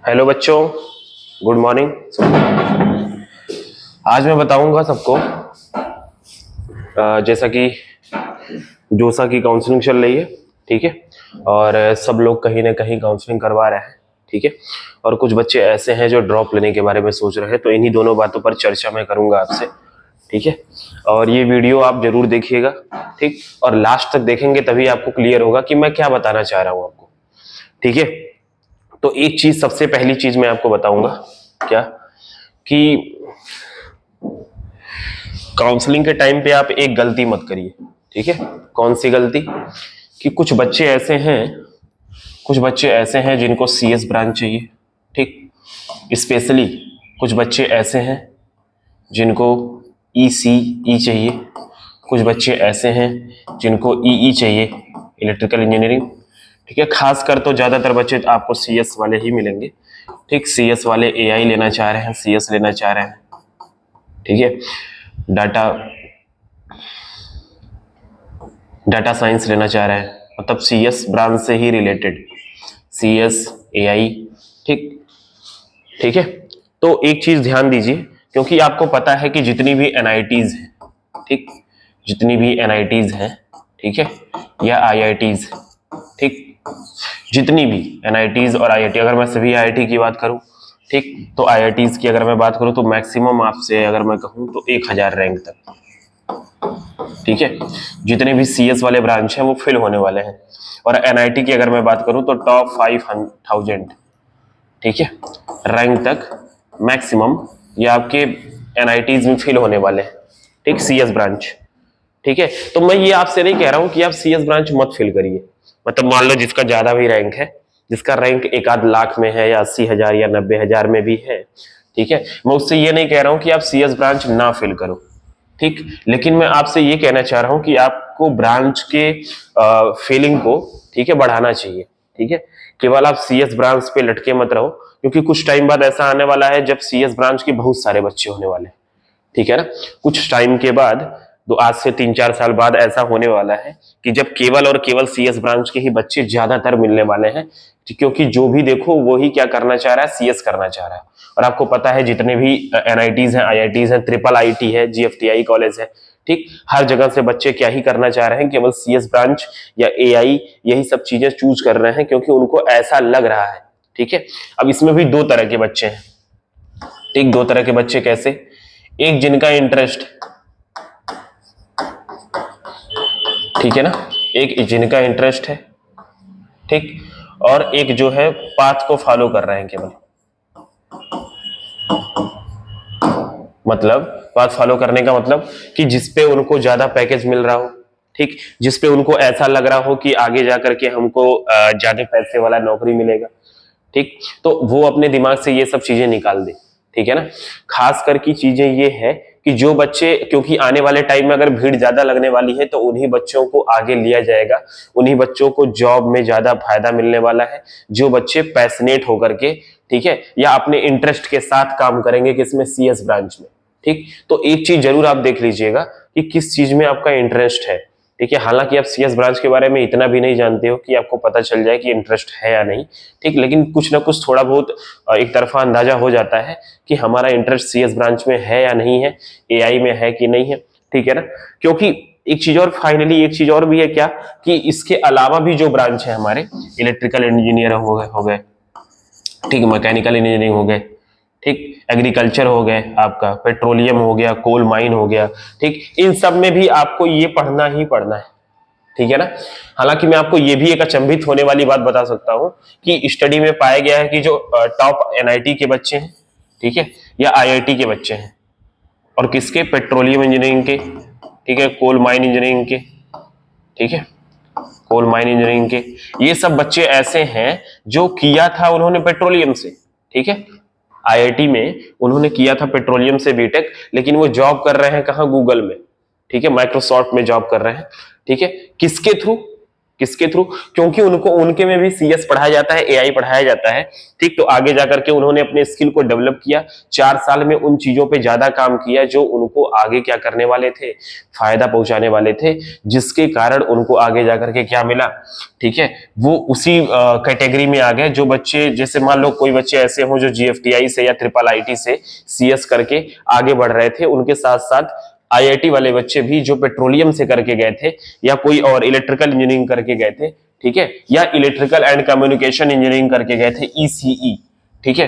Hello बच्चों, good morning. आज मैं बताऊंगा सबको जैसा कि जोसा की काउंसलिंग चल रही है, ठीक है। और सब लोग कहीं ना कहीं काउंसलिंग करवा रहे हैं, ठीक है। और कुछ बच्चे ऐसे हैं जो ड्रॉप लेने के बारे में सोच रहे हैं, तो इन्हीं दोनों बातों पर चर्चा मैं करूंगा आपसे, ठीक है। और ये वीडियो आप जरूर देखिएगा, ठीक। और लास्ट तक देखेंगे तभी आपको क्लियर होगा कि मैं क्या बताना चाह रहा हूं आपको, ठीक है। तो एक चीज, सबसे पहली चीज मैं आपको बताऊंगा क्या, कि काउंसलिंग के टाइम पे आप एक गलती मत करिए, ठीक है। कौन सी गलती? कि कुछ बच्चे ऐसे हैं जिनको सीएस ब्रांच चाहिए, ठीक। स्पेशली कुछ बच्चे ऐसे हैं जिनको ईसीई चाहिए, कुछ बच्चे ऐसे हैं जिनको ईई चाहिए, इलेक्ट्रिकल इंजीनियरिंग, ठीक है। खासकर तो ज्यादातर बच्चे तो आपको सीएस वाले ही मिलेंगे, ठीक। सीएस वाले एआई लेना चाह रहे हैं, सीएस लेना चाह रहे हैं, ठीक है। डाटा डाटा साइंस लेना चाह रहे हैं, मतलब सीएस ब्रांच से ही रिलेटेड, सीएस एआई, ठीक। ठीक है। तो एक चीज ध्यान दीजिए, क्योंकि आपको पता है कि जितनी भी एनआईटीज हैं, ठीक, जितनी भी एनआईटीज हैं, ठीक है, या आईआईटीज, ठीक, जितनी भी एनआईटीज और आईआईटी, अगर मैं सभी आईआईटी की बात करूं, ठीक, तो आईआईटीज की अगर मैं बात करूं तो मैक्सिमम आपसे अगर मैं कहूं तो 1000 रैंक तक, ठीक है। जितने भी सीएस वाले ब्रांच हैं वो फिल होने वाले हैं। और एनआईटी की अगर मैं बात करूं तो टॉप 5000, ठीक है, रैंक तक मैक्सिमम ये आपके एनआईटीज में फिल होने वाले हैं, ठीक, सीएस ब्रांच, ठीक है। तो मैं ये आपसे नहीं कह रहा हूं कि आप सीएस ब्रांच मत फिल करिए, मतलब मान लो जिसका ज्यादा भी रैंक है, जिसका रैंक 1-8 लाख में है या 80,000 या 90,000 में भी है, ठीक है, मैं उससे ये नहीं कह रहा हूं कि आप सीएस ब्रांच ना फिल करो, ठीक। लेकिन मैं आपसे ये कहना चाह रहा हूं कि आपको ब्रांच के फीलिंग को, ठीक है, बढ़ाना चाहिए, ठीक है। केवल आप सीएस ब्रांच पे लटके मत रहो, क्योंकि कुछ टाइम बाद ऐसा आने वाला है जब सीएस ब्रांच के बहुत सारे बच्चे होने वाले हैं, ठीक है ना। कुछ टाइम के बाद, तो आज से 3-4 साल बाद ऐसा होने वाला है कि जब केवल और केवल सीएस ब्रांच के ही बच्चे ज्यादातर मिलने वाले हैं, क्योंकि जो भी देखो वो ही क्या करना चाह रहा है, सीएस करना चाह रहा है। और आपको पता है जितने भी एनआईटीज हैं, आईआईटीज हैं, ट्रिपल आईटी है, जीएफटीआई कॉलेज है, ठीक, हर जगह से बच्चे क्या ही करना चाह रहे हैं, केवल सीएस ब्रांच या एआई, यही सब चीजें चूज कर रहे हैं, क्योंकि उनको ऐसा लग रहा है, ठीक है। अब इसमें भी दो तरह के बच्चे हैं, ठीक। दो तरह के बच्चे कैसे? एक जिनका इंटरेस्ट, ठीक है ना, एक जिनका इंटरेस्ट है, ठीक, और एक जो है पाथ को फॉलो कर रहे हैं केवल, मतलब पाथ फॉलो करने का मतलब कि जिसपे उनको ज्यादा पैकेज मिल रहा हो, ठीक, जिसपे उनको ऐसा लग रहा हो कि आगे जाकर के हमको ज्यादा पैसे वाला नौकरी मिलेगा, ठीक, तो वो अपने दिमाग से ये सब चीजें निकाल दे, ठीक है ना। खास कर की चीजें ये है कि जो बच्चे, क्योंकि आने वाले टाइम में अगर भीड़ ज्यादा लगने वाली है तो उन्हीं बच्चों को आगे लिया जाएगा, उन्हीं बच्चों को जॉब में ज्यादा फायदा मिलने वाला है, जो बच्चे पैशनेट होकर के, ठीक है, या अपने इंटरेस्ट के साथ काम करेंगे, किसमें, सीएस ब्रांच में, ठीक। तो एक चीज जरूर आप देख लीजिएगा कि किस चीज में आपका इंटरेस्ट है, ठीक है। हालांकि आप सीएस ब्रांच के बारे में इतना भी नहीं जानते हो कि आपको पता चल जाए कि इंटरेस्ट है या नहीं, ठीक, लेकिन कुछ ना कुछ थोड़ा बहुत एक तरफा अंदाजा हो जाता है कि हमारा इंटरेस्ट सीएस ब्रांच में है या नहीं है, एआई में है कि नहीं है, ठीक है ना। क्योंकि एक चीज और, फाइनली एक चीज और भी है क्या, कि इसके अलावा भी जो ब्रांच है हमारे, इलेक्ट्रिकल इंजीनियर हो गए, ठीक, मैकेनिकल इंजीनियरिंग हो गए, ठीक, एग्रीकल्चर हो गए, आपका पेट्रोलियम हो गया, कोल माइन हो गया, ठीक, इन सब में भी आपको ये पढ़ना ही पढ़ना है, ठीक है ना। हालांकि मैं आपको ये भी एक अचंभित होने वाली बात बता सकता हूं कि स्टडी में पाया गया है कि जो टॉप एनआईटी के बच्चे हैं, ठीक है, या आईआईटी के बच्चे हैं, और किसके, पेट्रोलियम इंजीनियरिंग के, ठीक है, कोल माइन इंजीनियरिंग के, ठीक है, कोल माइन इंजीनियरिंग के, ये सब बच्चे ऐसे हैं जो किया था उन्होंने पेट्रोलियम से, ठीक है। आईआईटी में उन्होंने किया था पेट्रोलियम से बीटेक, लेकिन वो जॉब कर रहे हैं कहां, गूगल में, ठीक है, माइक्रोसॉफ्ट में जॉब कर रहे हैं, ठीक है। किसके थ्रू? किसके थ्रू? क्योंकि उनको उनके में भी सीएस पढ़ाया जाता है, एआई पढ़ाया जाता है। ठीक, तो आगे जाकर के उन्होंने अपने स्किल को डेवलप किया, 4 साल में उन चीजों पे ज्यादा काम किया जो उनको आगे क्या करने वाले थे, फायदा पहुंचाने वाले थे, जिसके कारण उनको आगे जाकर के क्या मिला, ठीक है, वो उसी कैटेगरी में आ गए। जो बच्चे, जैसे मान लो कोई बच्चे ऐसे हों जो जीएफटीआई से या ट्रिपल आईटी से सीएस करके आगे बढ़ रहे थे, उनके साथ साथ आईआईटी वाले बच्चे भी जो पेट्रोलियम से करके गए थे या कोई और इलेक्ट्रिकल इंजीनियरिंग करके गए थे, ठीक है, या इलेक्ट्रिकल एंड कम्युनिकेशन इंजीनियरिंग करके गए थे, ईसीई, ठीक है,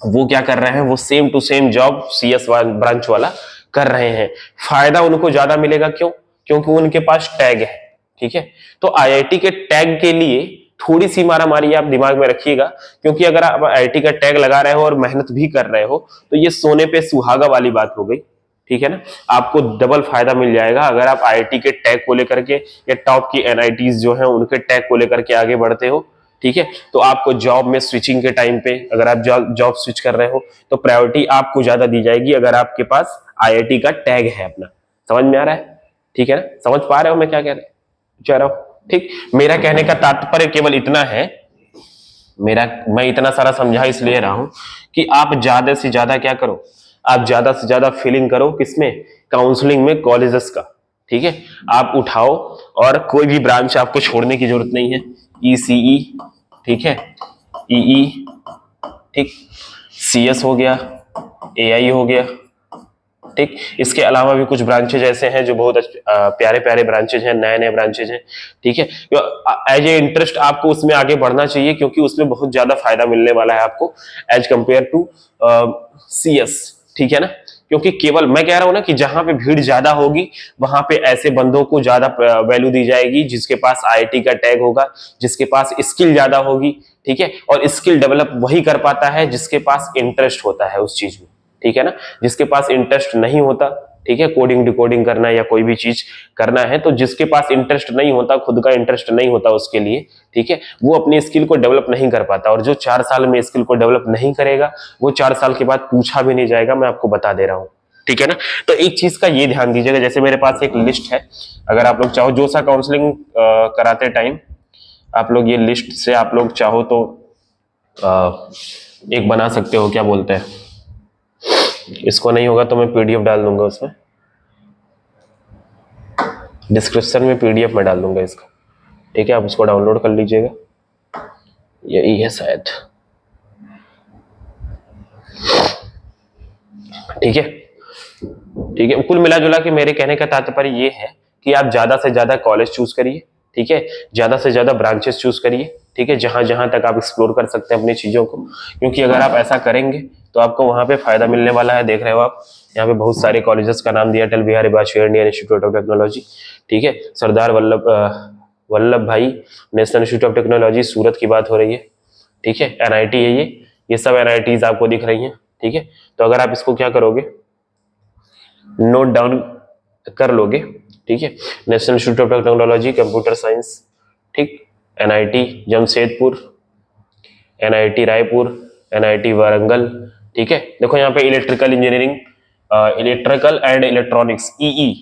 वो क्या कर रहे हैं, वो same to same job CS branch वाला कर रहे हैं। फायदा उनको ज्यादा मिलेगा, क्यों? क्योंकि उनके पास टैग है, ठीक है। तो आईआईटी के टैग के लिए थोड़ी सी मारामारी आप दिमाग में रखिएगा, क्योंकि अगर आप आईआईटी का टैग लगा रहे हो और मेहनत भी कर रहे हो तो ये सोने पे सुहागा वाली बात हो गई, ठीक है ना। आपको डबल फायदा मिल जाएगा अगर आप आईआईटी के टैग को लेकर के या टॉप की एनआईटीज जो है उनके टैग को लेकर के आगे बढ़ते हो, ठीक है। तो आपको जॉब में स्विचिंग के टाइम पे अगर आप जॉब स्विच कर रहे हो तो प्रायोरिटी आपको ज्यादा दी जाएगी अगर आपके पास आईआईटी का टैग है अपना। समझ में आ रहा है? ठीक है ना, समझ पा रहे हो मैं क्या चाह रहा हूं? ठीक, मेरा कहने का तात्पर्य केवल इतना है, मैं इतना सारा समझा इसलिए रहा हूं कि आप ज्यादा से ज्यादा क्या करो, आप ज्यादा से ज्यादा फीलिंग करो किसमें, काउंसलिंग में, कॉलेजेस का, ठीक है। आप उठाओ और कोई भी ब्रांच आपको छोड़ने की जरूरत नहीं है। ईसीई, ठीक है, ईई, ठीक, सीएस हो गया, एआई हो गया, ठीक। इसके अलावा भी कुछ ब्रांचेज ऐसे हैं जो बहुत प्यारे प्यारे ब्रांचेज हैं, नए नए ब्रांचेज हैं, ठीक है। एज ए इंटरेस्ट आपको उसमें आगे बढ़ना चाहिए क्योंकि उसमें बहुत ज्यादा फायदा मिलने वाला है आपको एज कंपेयर टू सीएस, ठीक है ना। क्योंकि केवल मैं कह रहा हूं ना कि जहां पे भीड़ ज्यादा होगी वहां पे ऐसे बंदों को ज्यादा वैल्यू दी जाएगी जिसके पास आईआईटी का टैग होगा, जिसके पास स्किल ज्यादा होगी, ठीक है। और स्किल डेवलप वही कर पाता है जिसके पास इंटरेस्ट होता है उस चीज में, ठीक है ना। जिसके पास इंटरेस्ट नहीं होता, ठीक है, कोडिंग डिकोडिंग करना या कोई भी चीज करना है, तो जिसके पास इंटरेस्ट नहीं होता, खुद का इंटरेस्ट नहीं होता उसके लिए, ठीक है, वो अपनी स्किल को डेवलप नहीं कर पाता। और जो 4 साल में स्किल को डेवलप नहीं करेगा वो 4 साल के बाद पूछा भी नहीं जाएगा, मैं आपको बता दे रहा हूं, ठीक है ना। तो एक चीज का ये ध्यान दीजिएगा, जैसे मेरे पास एक लिस्ट है, अगर आप लोग चाहो जोसा काउंसलिंग कराते टाइम आप लोग ये लिस्ट से आप लोग चाहो तो एक बना सकते हो, क्या बोलते हैं इसको, नहीं होगा तो मैं पीडीएफ डाल दूंगा उसमें, डिस्क्रिप्शन में पीडीएफ में डाल दूंगा इसका, ठीक है, आप उसको डाउनलोड कर लीजिएगा, यही है शायद, ठीक है, ठीक है। कुल मिला जुला के मेरे कहने का तात्पर्य ये है कि आप ज्यादा से ज्यादा कॉलेज चूज करिए, ठीक है, ज्यादा से ज्यादा ब्रांचेस चूज करिए, ठीक है, जहां जहां तक आप एक्सप्लोर कर सकते हैं अपनी चीजों को, क्योंकि अगर आप ऐसा करेंगे तो आपको वहां पे फायदा मिलने वाला है। देख रहे हो आप यहाँ पे बहुत सारे कॉलेजेस का नाम दिया, Atal Bihari Vajpayee Indian Institute of Technology, ठीक है, Sardar Vallabh Bhai National Institute of Technology Surat की बात हो रही है, ठीक है, एनआईटी है ये सब एनआईटीज आपको दिख रही हैं, ठीक है। तो अगर आप इसको क्या करोगे, नोट डाउन कर लोगे, ठीक है, National Institute of Technology computer science, ठीक, NIT Jamshedpur, NIT Raipur, NIT Warangal, ठीक है। देखो यहाँ पे electrical engineering, electrical and electronics, EE,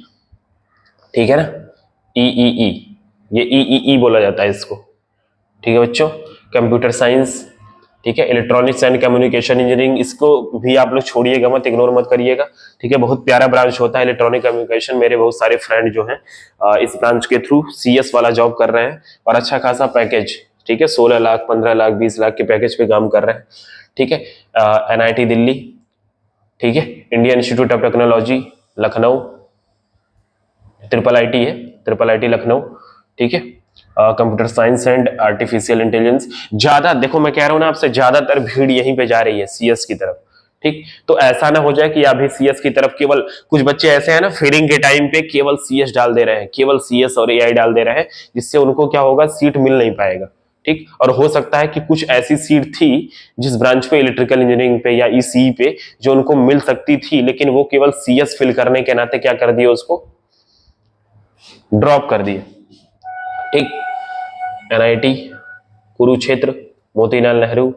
ठीक है ना, ईईई, ये ईईई बोला जाता है इसको, ठीक है बच्चों। कंप्यूटर साइंस, ठीक है, इलेक्ट्रॉनिक्स एंड कम्युनिकेशन इंजीनियरिंग, इसको भी आप लोग छोड़िएगा मत, इग्नोर मत करिएगा, ठीक है, बहुत प्यारा ब्रांच होता है इलेक्ट्रॉनिक कम्युनिकेशन। मेरे बहुत सारे फ्रेंड जो हैं इस ब्रांच के थ्रू सीएस वाला जॉब कर रहे हैं और अच्छा खासा पैकेज, ठीक है, 16 लाख 15 लाख 20 लाख के पैकेज पे काम कर रहे हैं, ठीक है। एनआईटी दिल्ली, ठीक है, Indian Institute of technology Lucknow, triple IT है, ट्रिपल आईटी लखनऊ, ठीक है, computer science and artificial intelligence. ज्यादा देखो मैं कह रहा हूं ना आपसे, ज्यादातर भीड़ यहीं पे जा रही है सीएस की तरफ, ठीक। तो ऐसा ना हो जाए कि अभी सीएस की तरफ केवल कुछ बच्चे ऐसे हैं ना फेयरिंग के टाइम पे केवल सीएस डाल दे रहे हैं, केवल सीएस और एआई डाल दे रहे हैं, जिससे उनको क्या होगा, सीट मिल नहीं पाएगा, ठीक। और हो सकता है कि कुछ ऐसी सीट थी जिस ब्रांच पे इलेक्ट्रिकल इंजीनियरिंग पे या ईसीई पे जो उनको मिल सकती थी, लेकिन वो केवल सीएस फिल करने के नाते क्या कर दिए, उसको ड्रॉप कर दिए, ठीक। NIT Kurukshetra, Motilal Nehru,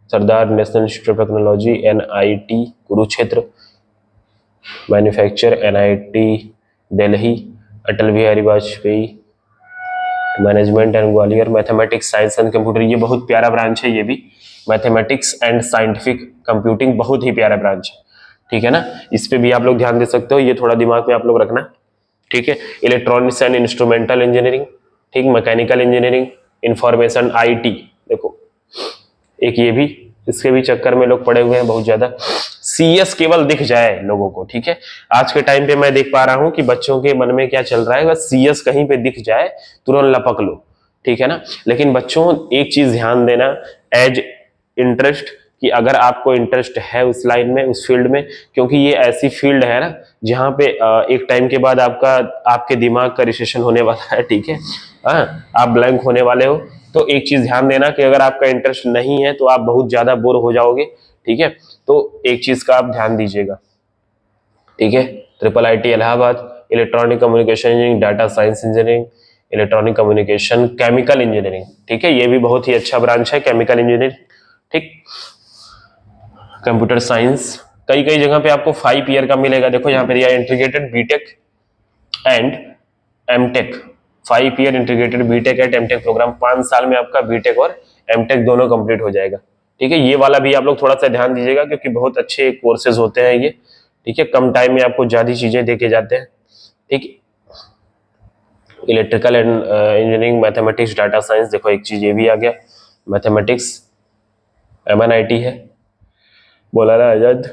Sardar national Institute of technology, NIT Kurukshetra, manufacture NIT Delhi, Atal Bihari Vajpayee management and Gwalior, mathematics science and computer, ये बहुत प्यारा ब्रांच है ये भी, मैथमेटिक्स एंड साइंटिफिक कंप्यूटिंग बहुत ही प्यारा ब्रांच है, ठीक है ना। इस पे भी आप लोग ध्यान दे सकते हो, ये थोड़ा दिमाग में आप लोग रखना, ठीक है। इलेक्ट्रॉनिक्स एंड इंस्ट्रूमेंटल इंजीनियरिंग, ठीक, मैकेनिकल इंजीनियरिंग, इंफॉर्मेशन आईटी, देखो एक ये भी, इसके भी चक्कर में लोग पड़े हुए हैं बहुत ज्यादा। सीएस केवल दिख जाए लोगों को, ठीक है, आज के टाइम पे मैं देख पा रहा हूं कि बच्चों के मन में क्या चल रहा है, बस सीएस कहीं पे दिख जाए तुरंत लपक लो, ठीक है ना। लेकिन बच्चों एक चीज ध्यान देना, एज इंटरेस्ट, कि अगर आपको इंटरेस्ट है उस लाइन में, उस फील्ड में, क्योंकि ये ऐसी फील्ड है ना जहां पे एक टाइम के बाद आपके दिमाग का रिसेशन होने वाला है, ठीक है, हाँ, आप ब्लैंक होने वाले हो। तो एक चीज ध्यान देना कि अगर आपका इंटरेस्ट नहीं है तो आप बहुत ज्यादा बोर हो जाओगे, ठीक है। तो एक चीज का आप ध्यान दीजिएगा, ठीक है। Triple IT Allahabad, electronic communication engineering, data science engineering, electronic communication, chemical engineering, ठीक है, ये भी बहुत ही अच्छा ब्रांच है केमिकल इंजीनियरिंग, ठीक। कंप्यूटर साइंस, कई कई जगह पे आपको 5 ईयर का मिलेगा, देखो यहाँ पे दिया integrated BTech and MTech, 5 year integrated BTech and MTech program, 5 साल में आपका बीटेक और एमटेक दोनों कंप्लीट हो जाएगा, ठीक है। ये वाला भी आप लोग थोड़ा सा ध्यान दीजिएगा क्योंकि बहुत अच्छे कोर्सेज होते हैं ये, ठीक है, कम टाइम में आपको ज्यादा चीजें देके जाते हैं, ठीक। Electrical and engineering, mathematics, data science, देखो एक चीज ये भी आ गया, मैथमेटिक्स एमएनआईटी है, बोला ना Azad.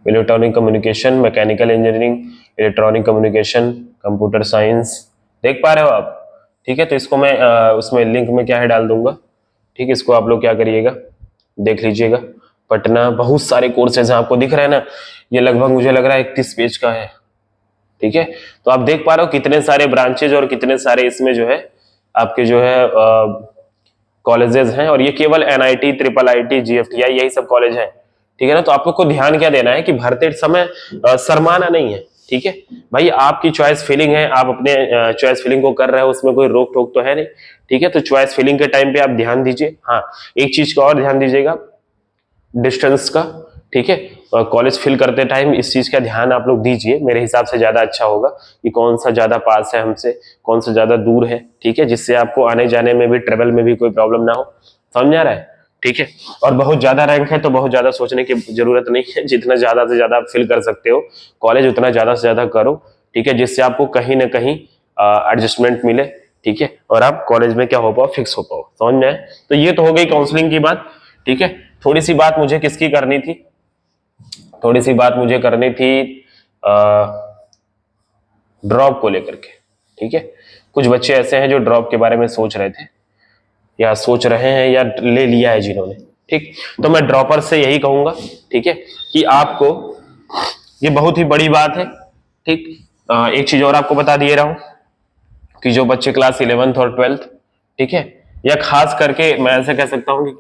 Electronic communication, mechanical engineering, electronic communication, computer science, देख पा रहे हो आप, ठीक है। तो इसको मैं उसमें लिंक में क्या है डाल दूंगा, ठीक है, इसको आप लोग क्या करिएगा, देख लीजिएगा। पटना, बहुत सारे कोर्सेज हैं, आपको दिख रहा है ना, ये लगभग मुझे लग रहा है 31 पेज का है, ठीक है। तो आप देख पा रहे हो कितने सारे ब्रांचेज और कितने सारे इसमें जो है आपके जो है कॉलेजेस हैं, और ये केवल एनआईटी, ट्रिपल आईटी, जीएफटीआई, यही सब कॉलेज हैं, ठीक है ना। तो आप लोग को ध्यान क्या देना है कि भरते समय शर्माना नहीं है, ठीक है भाई, आपकी चॉइस फिलिंग है, आप अपने चॉइस फिलिंग को कर रहे हो, उसमें कोई रोक टोक तो है नहीं, ठीक है। तो चॉइस फिलिंग के टाइम पे आप ध्यान दीजिए। हाँ, एक चीज का और ध्यान दीजिएगा, डिस्टेंस का, ठीक है, कॉलेज फिल करते टाइम इस चीज का ध्यान आप लोग दीजिए, मेरे हिसाब से ज्यादा अच्छा होगा कि कौन सा ज्यादा पास है हमसे, कौन सा ज्यादा दूर है, ठीक है, जिससे आपको आने जाने में भी, ट्रेवल में भी कोई प्रॉब्लम ना हो, समझ आ रहा है, ठीक है। और बहुत ज्यादा रैंक है तो बहुत ज्यादा सोचने की जरूरत नहीं है, जितना ज्यादा से ज्यादा आप फिल कर सकते हो कॉलेज उतना ज्यादा से ज्यादा करो, ठीक है, जिससे आपको कहीं ना कहीं एडजस्टमेंट मिले, ठीक है, और आप कॉलेज में क्या हो पाओ, फिक्स हो पाओ, समझ में आए। तो ये तो हो गई काउंसलिंग की बात, ठीक है। थोड़ी सी बात मुझे किसकी करनी थी, थोड़ी सी बात मुझे करनी थी ड्रॉप को लेकर के, ठीक है। कुछ बच्चे ऐसे हैं जो ड्रॉप के बारे में सोच रहे थे या सोच रहे हैं या ले लिया है जिन्होंने, ठीक। तो मैं ड्रॉपर से यही कहूंगा, ठीक है, कि आपको ये बहुत ही बड़ी बात है, ठीक। एक चीज और आपको बता दिए रहा हूं कि जो बच्चे क्लास 11th और 12th, ठीक है, या खास करके मैं ऐसे कह सकता हूं कि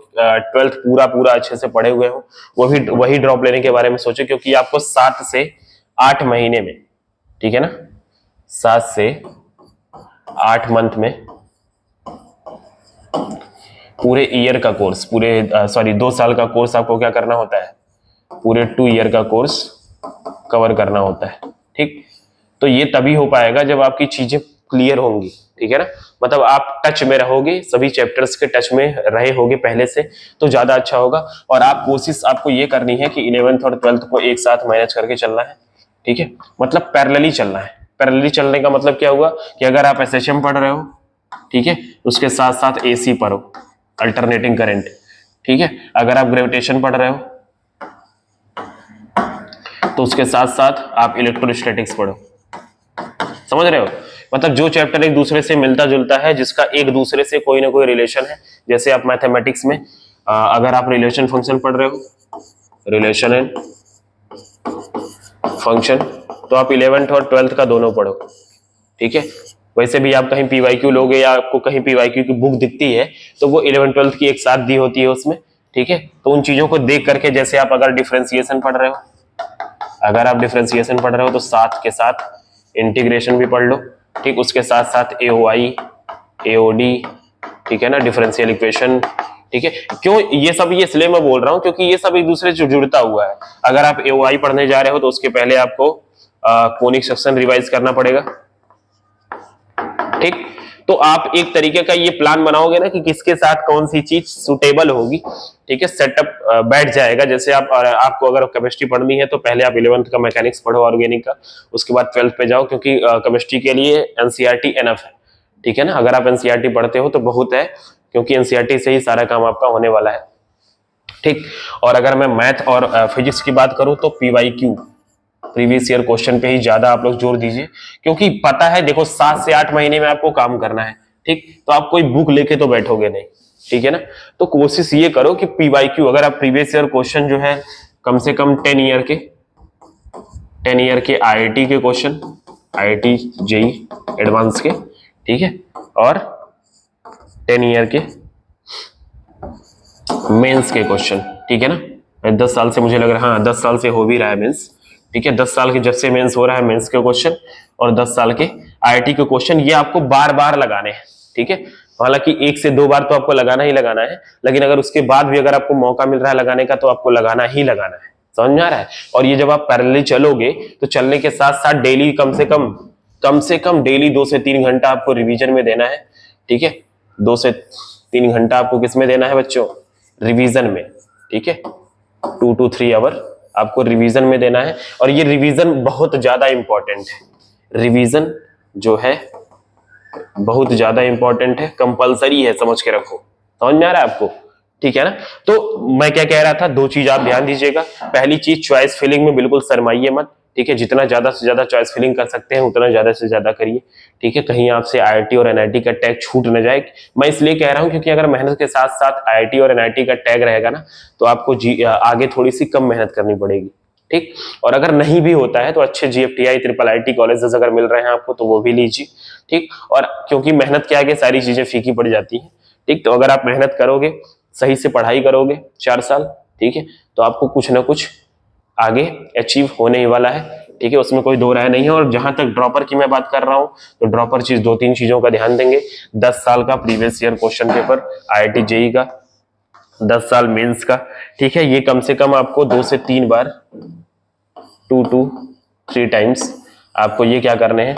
12th पूरा पूरा अच्छे से पढ़े हुए हो, वही ड्रॉप लेने के बारे में सोचे, क्योंकि आपको 7 से 8 महीने में, ठीक है ना, 7 से 8 मंथ में पूरे ईयर का कोर्स, पूरे 2 साल का कोर्स आपको क्या करना होता है, पूरे 2 ईयर का कोर्स कवर करना होता है, ठीक। तो ये तभी हो पाएगा जब आपकी चीजें क्लियर होंगी, ठीक है ना, मतलब आप टच में रहोगे, सभी चैप्टर्स के टच में रहे होगे पहले से, तो ज्यादा अच्छा होगा। और आप कोशिश आपको ये करनी है कि 11th और 12th को एक साथ मैनेज करके चलना है, ठीक है, मतलब पैरेलली चलना है। पैरेलली चलने का मतलब क्या हुआ कि अगर आप एसएचएम पढ़ रहे हो, ठीक है, उसके साथ साथ एसी पढ़ो, अल्टरनेटिंग करंट, ठीक है। अगर आप ग्रेविटेशन पढ़ रहे हो तो उसके साथ साथ आप इलेक्ट्रोस्टैटिक्स पढ़ो, समझ रहे हो, मतलब जो चैप्टर एक दूसरे से मिलता जुलता है, जिसका एक दूसरे से कोई ना कोई रिलेशन है। जैसे आप मैथमेटिक्स में अगर आप रिलेशन फंक्शन पढ़ रहे हो, रिलेशन एंड फंक्शन, तो आप 11th और 12th का दोनों पढ़ो, ठीक है। वैसे भी आप कहीं पीवाईक्यू लोगे या आपको कहीं पीवाईक्यू की बुक दिखती है तो वो 11th 12th की एक साथ दी होती है उसमें, ठीक है। तो उन चीजों को देख करके, जैसे आप अगर डिफरेंशिएशन पढ़ रहे हो, अगर आप डिफरेंशिएशन पढ़ रहे हो तो साथ के साथ इंटीग्रेशन भी पढ़ लो, ठीक, उसके साथ साथ एओआई, एओडी, ठीक है ना, डिफरेंशियल इक्वेशन, ठीक है। क्यों ये सब ये इसलिए मैं बोल रहा हूं क्योंकि ये सब एक दूसरे से जुड़ता हुआ है। अगर आप एओआई पढ़ने जा रहे हो तो उसके पहले आपको कोनिक सेक्शन रिवाइज करना पड़ेगा, ठीक। तो आप एक तरीके का ये प्लान बनाओगे ना कि किसके साथ कौन सी चीज सुटेबल होगी, ठीक है, सेटअप बैठ जाएगा। जैसे आपको अगर केमिस्ट्री पढ़नी है तो पहले आप 11th का मैकेनिक्स पढ़ो ऑर्गेनिक का, उसके बाद 12th पे जाओ, क्योंकि केमिस्ट्री के लिए एनसीईआरटी एनफ है, ठीक है ना। अगर आप एनसीईआरटी पढ़ते हो तो बहुत है, क्योंकि एनसीईआरटी से ही सारा काम आपका होने वाला है, ठीक। और अगर मैं मैथ और फिजिक्स की बात करूं तो पीवाईक्यू, प्रीवियस ईयर क्वेश्चन पे ही ज्यादा आप लोग जोर दीजिए, क्योंकि पता है देखो 7 से 8 महीने में आपको काम करना है, ठीक। तो आप कोई बुक लेके तो बैठोगे नहीं, ठीक है ना। तो कोशिश ये करो कि पीवाईक्यू, अगर आप प्रीवियस ईयर क्वेश्चन जो है कम से कम 10 ईयर के आईआईटी के क्वेश्चन, आईआईटी जेई एडवांस के, ठीक है, और 10 ईयर के मेंस के क्वेश्चन, ठीक है ना। 10 साल से मुझे लग रहा है, हाँ 10 साल से हो भी रहा है मेंस, ठीक है। 10 साल के जब से मेंस हो रहा है, मेंस के क्वेश्चन और 10 साल के आईआईटी के क्वेश्चन, ये आपको बार बार लगाने हैं, ठीक है। हालांकि 1 से 2 बार तो आपको लगाना ही लगाना है, लेकिन अगर उसके बाद भी अगर आपको मौका मिल रहा है लगाने का तो आपको लगाना ही लगाना है, समझ में आ रहा है। और ये जब आप पैरेलली चलोगे तो चलने के साथ साथ डेली कम से कम डेली 2 से 3 घंटा आपको रिवीजन में देना है, ठीक है। 2 से 3 घंटा आपको किस में देना है बच्चों, रिवीजन में, ठीक है। 2 to 3 आवर आपको रिवीजन में देना है, और ये रिवीजन बहुत ज्यादा इंपॉर्टेंट है। रिवीजन जो है बहुत ज्यादा इंपॉर्टेंट है, कंपलसरी है, समझ के रखो, समझ में आ रहा है आपको, ठीक है ना। तो मैं क्या कह रहा था, 2 चीज आप ध्यान दीजिएगा। पहली चीज, चॉइस फिलिंग में बिल्कुल शर्माइए मत, ठीक है। जितना ज्यादा से ज्यादा चॉइस फिलिंग कर सकते हैं उतना ज्यादा से ज्यादा करिए, ठीक है। कहीं आपसे आईआईटी और एनआईटी का टैग छूट न जाए। मैं इसलिए कह रहा हूं क्योंकि अगर मेहनत के साथ साथ आईआईटी और एनआईटी का टैग रहेगा ना, तो आपको आगे थोड़ी सी कम मेहनत करनी पड़ेगी, ठीक। और अगर नहीं भी होता है तो अच्छे जीएफटीआई ट्रिपल आईटी कॉलेजेस अगर मिल रहे हैं आपको तो वो भी लीजिए, ठीक। और क्योंकि मेहनत के आगे सारी चीजें फीकी पड़ जाती हैं, ठीक। तो अगर आप मेहनत करोगे, सही से पढ़ाई करोगे 4 साल, ठीक है, तो आपको कुछ ना कुछ आगे अचीव होने ही वाला है, ठीक है। उसमें कोई दो राय नहीं है। और जहां तक ड्रॉपर की मैं बात कर रहा हूं, तो ड्रॉपर चीज 2-3 चीजों का ध्यान देंगे। 10 साल का previous year question paper IIT JEE का, 10 साल मेंस का, ठीक है। ये कम से कम आपको 2 से 3 बार, 2 to 3 टाइम्स आपको ये क्या करने हैं,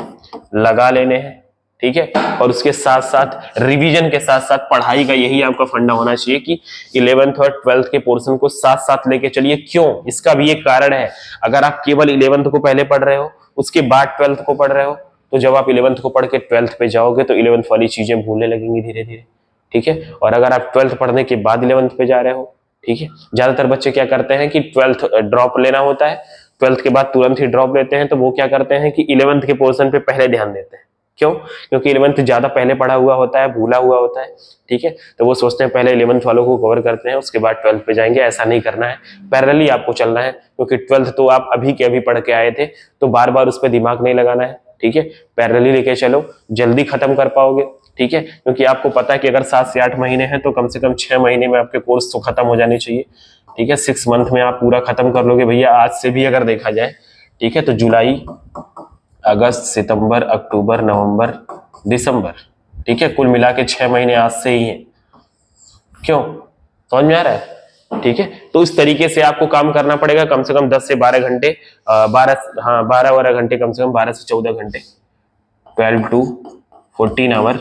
लगा लेने हैं, ठीक है। और उसके साथ साथ रिवीजन के साथ साथ पढ़ाई का यही आपका फंडा होना चाहिए कि 11th और 12th के पोर्शन को साथ साथ लेके चलिए। क्यों, इसका भी एक कारण है। अगर आप केवल 11th को पहले पढ़ रहे हो, उसके बाद 12th को पढ़ रहे हो, तो जब आप 11th को पढ़ के 12th पे जाओगे तो 11th वाली चीजें भूलने लगेंगी धीरे धीरे, ठीक है। और अगर आप 12th पढ़ने के बाद 11th पे जा रहे हो, ठीक है, ज्यादातर बच्चे क्या करते हैं कि 12th ड्रॉप लेना होता है, 12th के बाद तुरंत ही ड्रॉप लेते हैं, तो वो क्या करते हैं कि 11th के पोर्शन पे पहले ध्यान देते हैं। क्यों, क्योंकि 11th ज्यादा पहले पढ़ा हुआ होता है, भूला हुआ होता है, ठीक है। तो वो सोचते हैं पहले 11th वालों को कवर करते हैं, उसके बाद 12th पे जाएंगे। ऐसा नहीं करना है, पैरेलली आपको चलना है, क्योंकि 12th तो आप अभी के अभी पढ़ के आए थे, तो बार बार उस पर दिमाग नहीं लगाना है, ठीक है। पैरेलली लेके चलो, जल्दी खत्म कर पाओगे, ठीक है। क्योंकि आपको पता है कि अगर 7 से 8 महीने हैं तो कम से कम 6 महीने में आपके कोर्स तो खत्म हो जाने चाहिए, ठीक है। 6 मंथ में आप पूरा खत्म कर लोगे भैया। आज से भी अगर देखा जाए, ठीक है, तो जुलाई, अगस्त, सितंबर, अक्टूबर, नवंबर, दिसंबर, ठीक है, कुल मिला के 6 महीने आज से ही हैं। क्यों, समझ में आ रहा है, ठीक है। तो इस तरीके से आपको काम करना पड़ेगा, कम से कम 10 से 12 घंटे, 12 घंटे, कम से कम 12 से 14 घंटे, 12 to 14 आवर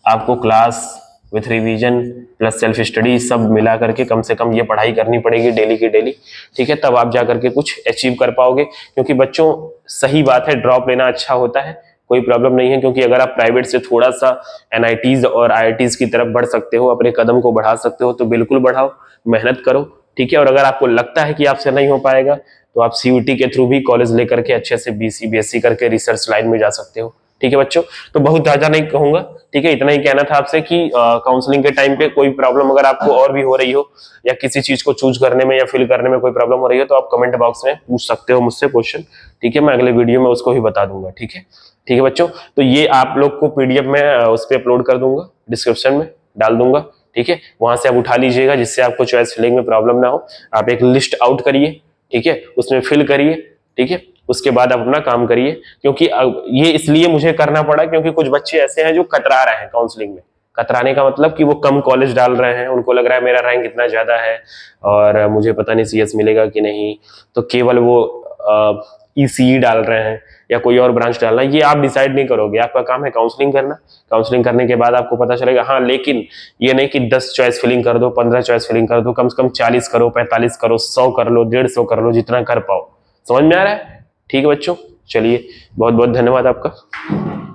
आपको class with revision plus self study सब मिला करके कम से कम ये पढ़ाई करनी पड़ेगी डेली की डेली, ठीक है। तब आप जा करके कुछ अचीव कर पाओगे। क्योंकि बच्चों, सही बात है, ड्रॉप लेना अच्छा होता है, कोई प्रॉब्लम नहीं है। क्योंकि अगर आप प्राइवेट से थोड़ा सा एनआईटीज और आईआईटीज की तरफ बढ़ सकते हो, अपने कदम को बढ़ा सकते हो, तो बिल्कुल बढ़ाओ, मेहनत करो, ठीक है। और अगर आपको लगता है कि आपसे नहीं हो पाएगा, तो आप सीयूटी के थ्रू भी कॉलेज लेकर के अच्छे से बीसी बीएससी करके रिसर्च लाइन में जा सकते हो, ठीक है बच्चों। तो बहुत ज्यादा नहीं कहूंगा, ठीक है, इतना ही कहना था आपसे कि काउंसलिंग के टाइम पे कोई प्रॉब्लम अगर आपको और भी हो रही हो, या किसी चीज को चूज करने में या फिल करने में कोई प्रॉब्लम हो रही है, तो आप कमेंट बॉक्स में पूछ सकते हो मुझसे क्वेश्चन, ठीक है। मैं अगले वीडियो में उसको भी बता दूंगा, ठीक है। ठीक है बच्चों, तो ये आप लोग को पीडीएफ में उस पर अपलोड कर दूंगा, डिस्क्रिप्शन में डाल दूंगा, ठीक है। वहां से आप उठा लीजिएगा, जिससे आपको चॉइस फिलिंग में प्रॉब्लम ना हो। आप एक लिस्ट आउट करिए, ठीक है, उसमें फिल करिए, ठीक है। उसके बाद आप अपना काम करिए। क्योंकि ये इसलिए मुझे करना पड़ा क्योंकि कुछ बच्चे ऐसे हैं जो कतरा रहे हैं काउंसलिंग में। कतराने का मतलब कि वो कम कॉलेज डाल रहे हैं, उनको लग रहा है मेरा रैंक इतना ज्यादा है और मुझे पता नहीं सीएस मिलेगा कि नहीं, तो केवल वो ईसीई डाल रहे हैं या कोई और ब्रांच डालना, ये आप डिसाइड नहीं करोगे, आपका काम है काउंसलिंग करना। काउंसलिंग करने के बाद आपको पता चलेगा। हाँ, लेकिन ये नहीं कि 10 चॉइस फिलिंग कर दो, 15 चॉइस फिलिंग कर दो, कम से कम 40 करो, 45 करो, 100 कर लो, 150 कर लो, जितना कर पाओ। समझ में आ रहा है? ठीक है बच्चों, चलिए बहुत बहुत धन्यवाद आपका।